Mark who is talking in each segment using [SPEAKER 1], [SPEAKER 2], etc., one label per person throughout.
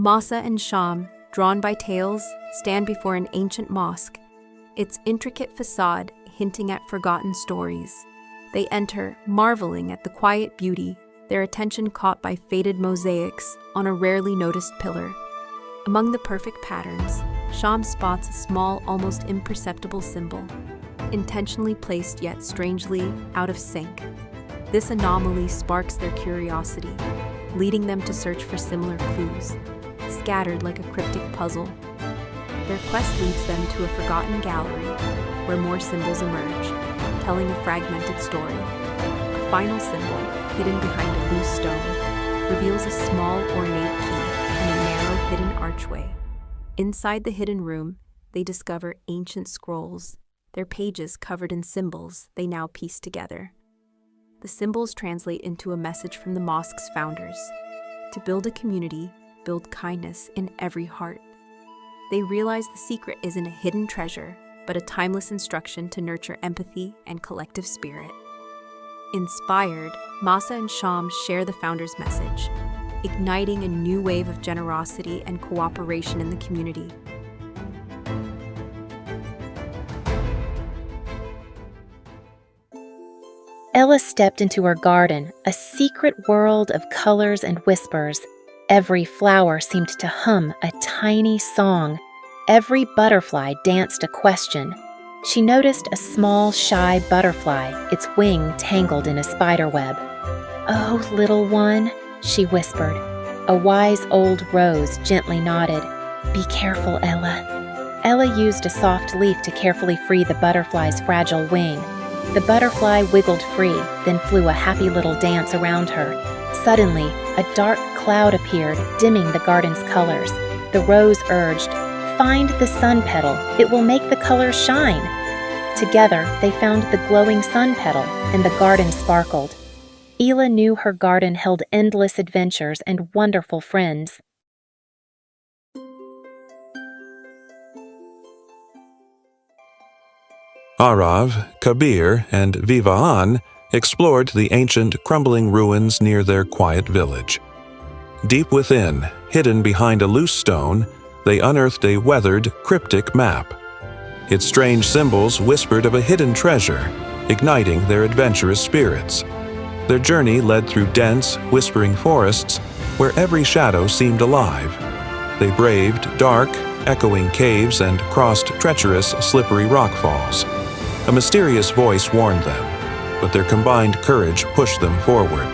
[SPEAKER 1] Masa and Sham, drawn by tales, stand before an ancient mosque, its intricate facade hinting at forgotten stories. They enter, marveling at the quiet beauty, their attention caught by faded mosaics on a rarely noticed pillar. Among the perfect patterns, Sham spots a small, almost imperceptible symbol, intentionally placed yet strangely out of sync. This anomaly sparks their curiosity, leading them to search for similar clues, scattered like a cryptic puzzle. Their quest leads them to a forgotten gallery, where more symbols emerge, telling a fragmented story. A final symbol, hidden behind a loose stone, reveals a small ornate key and a narrow hidden archway. Inside the hidden room, they discover ancient scrolls, their pages covered in symbols they now piece together. The symbols translate into a message from the mosque's founders: to build a community, build kindness in every heart. They realize the secret isn't a hidden treasure, but a timeless instruction to nurture empathy and collective spirit. Inspired, Masa and Sham share the founders' message, igniting a new wave of generosity and cooperation in the community.
[SPEAKER 2] Ella stepped into her garden, a secret world of colors and whispers. Every flower seemed to hum a tiny song. Every butterfly danced a question. She noticed a small, shy butterfly, its wing tangled in a spider web. "Oh, little one," she whispered. A wise old rose gently nodded. "Be careful, Ella." Ella used a soft leaf to carefully free the butterfly's fragile wing. The butterfly wiggled free, then flew a happy little dance around her. Suddenly, a dark cloud appeared, dimming the garden's colors. The rose urged, "Find the sun petal. It will make the colors shine." Together, they found the glowing sun petal, and the garden sparkled. Ela knew her garden held endless adventures and wonderful friends.
[SPEAKER 3] Arav, Kabir, and Vivahan explored the ancient, crumbling ruins near their quiet village. Deep within, hidden behind a loose stone, they unearthed a weathered, cryptic map. Its strange symbols whispered of a hidden treasure, igniting their adventurous spirits. Their journey led through dense, whispering forests where every shadow seemed alive. They braved dark, echoing caves and crossed treacherous, slippery rockfalls. A mysterious voice warned them, but their combined courage pushed them forward.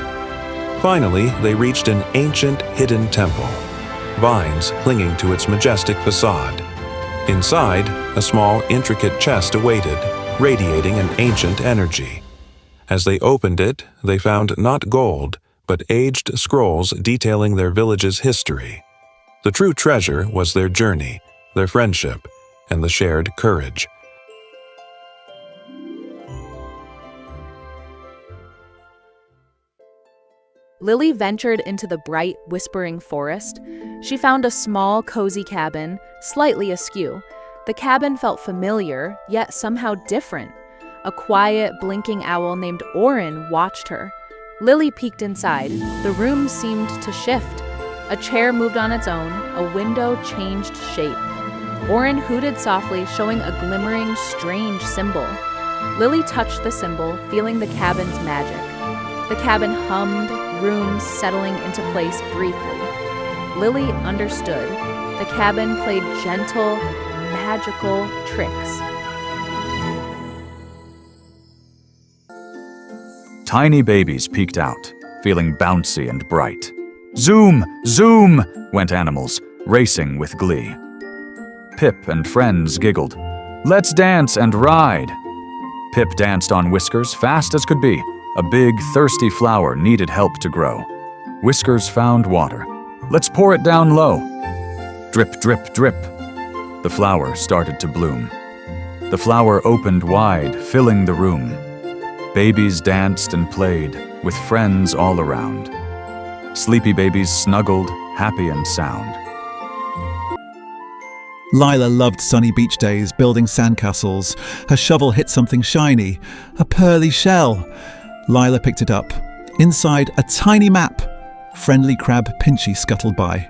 [SPEAKER 3] Finally, they reached an ancient, hidden temple, vines clinging to its majestic facade. Inside, a small, intricate chest awaited, radiating an ancient energy. As they opened it, they found not gold, but aged scrolls detailing their village's history. The true treasure was their journey, their friendship, and the shared courage.
[SPEAKER 4] Lily ventured into the bright, whispering forest. She found a small, cozy cabin, slightly askew. The cabin felt familiar, yet somehow different. A quiet, blinking owl named Orin watched her. Lily peeked inside. The room seemed to shift. A chair moved on its own. A window changed shape. Orin hooted softly, showing a glimmering, strange symbol. Lily touched the symbol, feeling the cabin's magic. The cabin hummed, rooms settling into place briefly. Lily understood. The cabin played gentle, magical tricks.
[SPEAKER 5] Tiny babies peeked out, feeling bouncy and bright. Zoom! Zoom! Went animals, racing with glee. Pip and friends giggled. Let's dance and ride! Pip danced on Whiskers fast as could be. A big, thirsty flower needed help to grow. Whiskers found water. Let's pour it down low. Drip, drip, drip. The flower started to bloom. The flower opened wide, filling the room. Babies danced and played, with friends all around. Sleepy babies snuggled, happy and sound.
[SPEAKER 6] Lila loved sunny beach days, building sandcastles. Her shovel hit something shiny, a pearly shell. Lila picked it up. Inside, a tiny map. Friendly crab Pinchy scuttled by.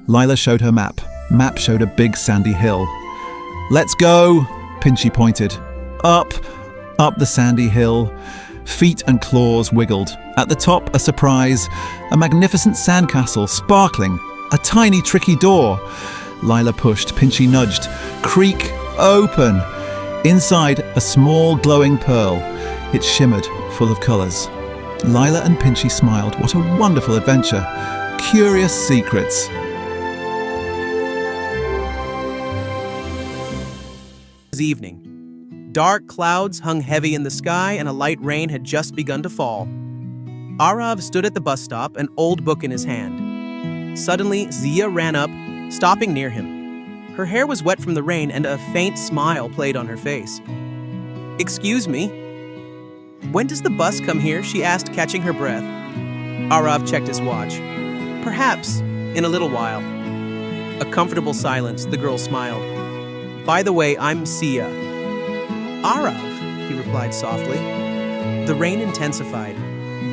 [SPEAKER 6] Lila showed her map. Map showed a big sandy hill. "Let's go," Pinchy pointed. Up the sandy hill. Feet and claws wiggled. At the top, a surprise. A magnificent sandcastle, sparkling. A tiny, tricky door. Lila pushed, Pinchy nudged. Creak open. Inside, a small glowing pearl. It shimmered, full of colours. Lila and Pinchy smiled. What a wonderful adventure. Curious secrets.
[SPEAKER 7] Evening. Dark clouds hung heavy in the sky and a light rain had just begun to fall. Arav stood at the bus stop, an old book in his hand. Suddenly, Zia ran up, stopping near him. Her hair was wet from the rain and a faint smile played on her face. "Excuse me. When does the bus come here?" she asked, catching her breath. Arav checked his watch. "Perhaps in a little while." A comfortable silence, the girl smiled. "By the way, I'm Sia." "Arav," he replied softly. The rain intensified.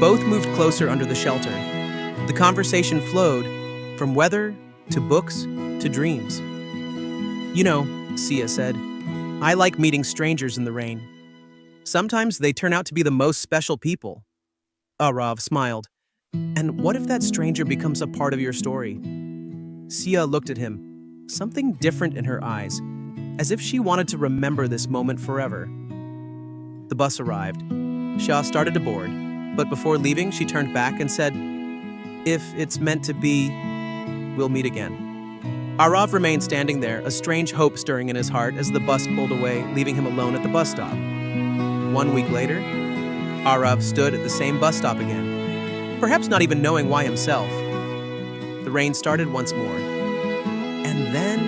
[SPEAKER 7] Both moved closer under the shelter. The conversation flowed from weather to books to dreams. "You know," Sia said, "I like meeting strangers in the rain. Sometimes they turn out to be the most special people." Arav smiled. "And what if that stranger becomes a part of your story?" Sia looked at him, something different in her eyes, as if she wanted to remember this moment forever. The bus arrived. Shah started to board, but before leaving, she turned back and said, "If it's meant to be, we'll meet again." Arav remained standing there, a strange hope stirring in his heart as the bus pulled away, leaving him alone at the bus stop. 1 week later, Arav stood at the same bus stop again, perhaps not even knowing why himself. The rain started once more. And then,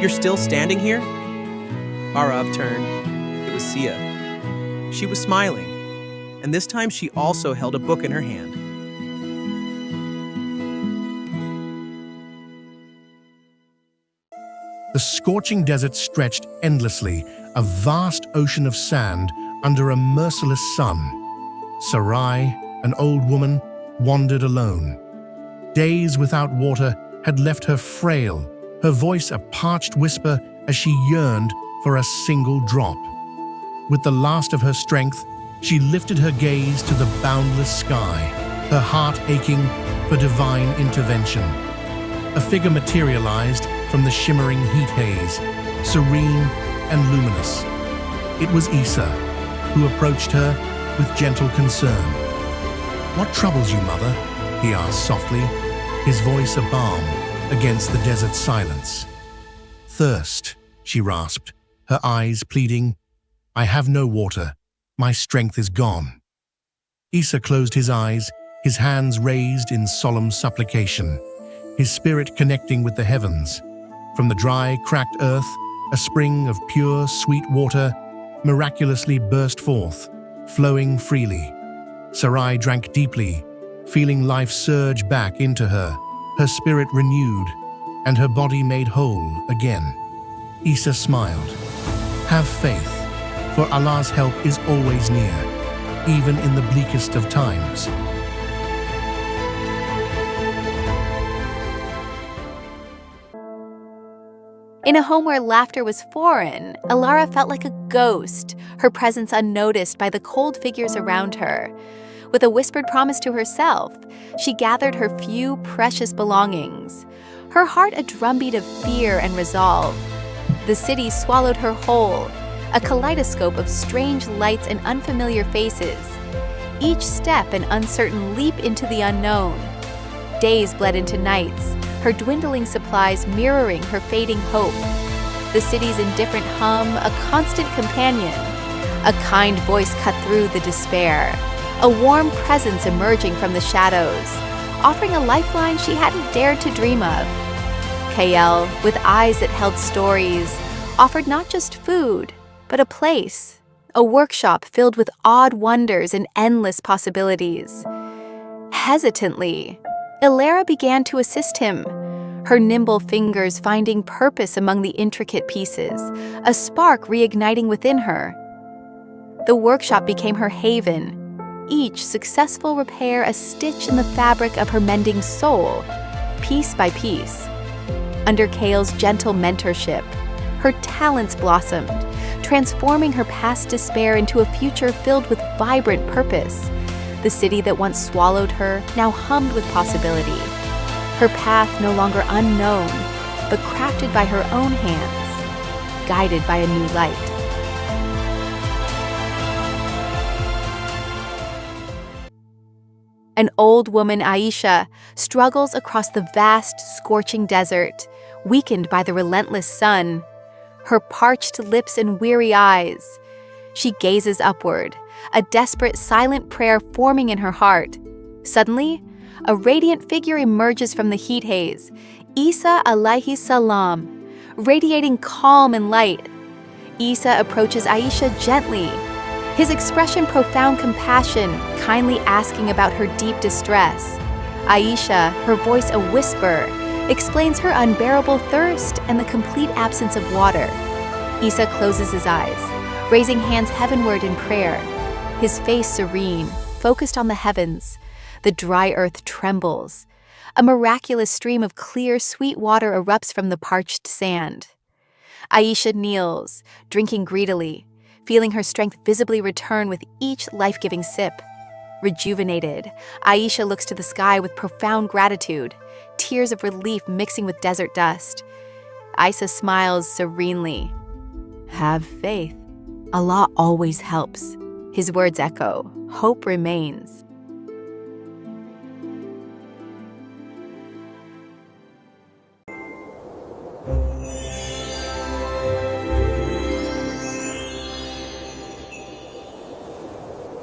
[SPEAKER 7] "You're still standing here?" Arav turned. It was Sia. She was smiling, and this time she also held a book in her hand.
[SPEAKER 8] The scorching desert stretched endlessly, a vast ocean of sand under a merciless sun. Sarai, an old woman, wandered alone. Days without water had left her frail, her voice a parched whisper as she yearned for a single drop. With the last of her strength, she lifted her gaze to the boundless sky, her heart aching for divine intervention. A figure materialized from the shimmering heat haze, serene and luminous. It was Isa, who approached her with gentle concern. "What troubles you, mother?" he asked softly, his voice a balm against the desert silence. "Thirst," she rasped, her eyes pleading. "I have no water. My strength is gone." Isa closed his eyes, his hands raised in solemn supplication, his spirit connecting with the heavens. From the dry, cracked earth, a spring of pure, sweet water miraculously burst forth, flowing freely. Sarai drank deeply, feeling life surge back into her, her spirit renewed, and her body made whole again. Isa smiled. "Have faith, for Allah's help is always near, even in the bleakest of times."
[SPEAKER 1] In a home where laughter was foreign, Alara felt like a ghost, her presence unnoticed by the cold figures around her. With a whispered promise to herself, she gathered her few precious belongings, her heart a drumbeat of fear and resolve. The city swallowed her whole, a kaleidoscope of strange lights and unfamiliar faces. Each step an uncertain leap into the unknown. Days bled into nights, her dwindling supplies mirroring her fading hope. The city's indifferent hum, a constant companion. A kind voice cut through the despair, a warm presence emerging from the shadows, offering a lifeline she hadn't dared to dream of. Kael, with eyes that held stories, offered not just food, but a place, a workshop filled with odd wonders and endless possibilities. Hesitantly, Ilara began to assist him, her nimble fingers finding purpose among the intricate pieces, a spark reigniting within her. The workshop became her haven, each successful repair a stitch in the fabric of her mending soul. piece by piece. Under Kale's gentle mentorship, her talents blossomed, transforming her past despair into a future filled with vibrant purpose. The city that once swallowed her now hummed with possibility. Her path no longer unknown, but crafted by her own hands, guided by a new light. An old woman, Aisha, struggles across the vast, scorching desert, weakened by the relentless sun. Her parched lips and weary eyes. She gazes upward, a desperate, silent prayer forming in her heart. Suddenly, a radiant figure emerges from the heat haze, Isa alayhi salam, radiating calm and light. Isa approaches Aisha gently, his expression profound compassion, kindly asking about her deep distress. Aisha, her voice a whisper, explains her unbearable thirst and the complete absence of water. Isa closes his eyes, raising hands heavenward in prayer, his face serene, focused on the heavens. The dry earth trembles. A miraculous stream of clear, sweet water erupts from the parched sand. Aisha kneels, drinking greedily, feeling her strength visibly return with each life-giving sip. Rejuvenated, Aisha looks to the sky with profound gratitude, tears of relief mixing with desert dust. Isa smiles serenely. Have faith. Allah always helps. His words echo. Hope remains.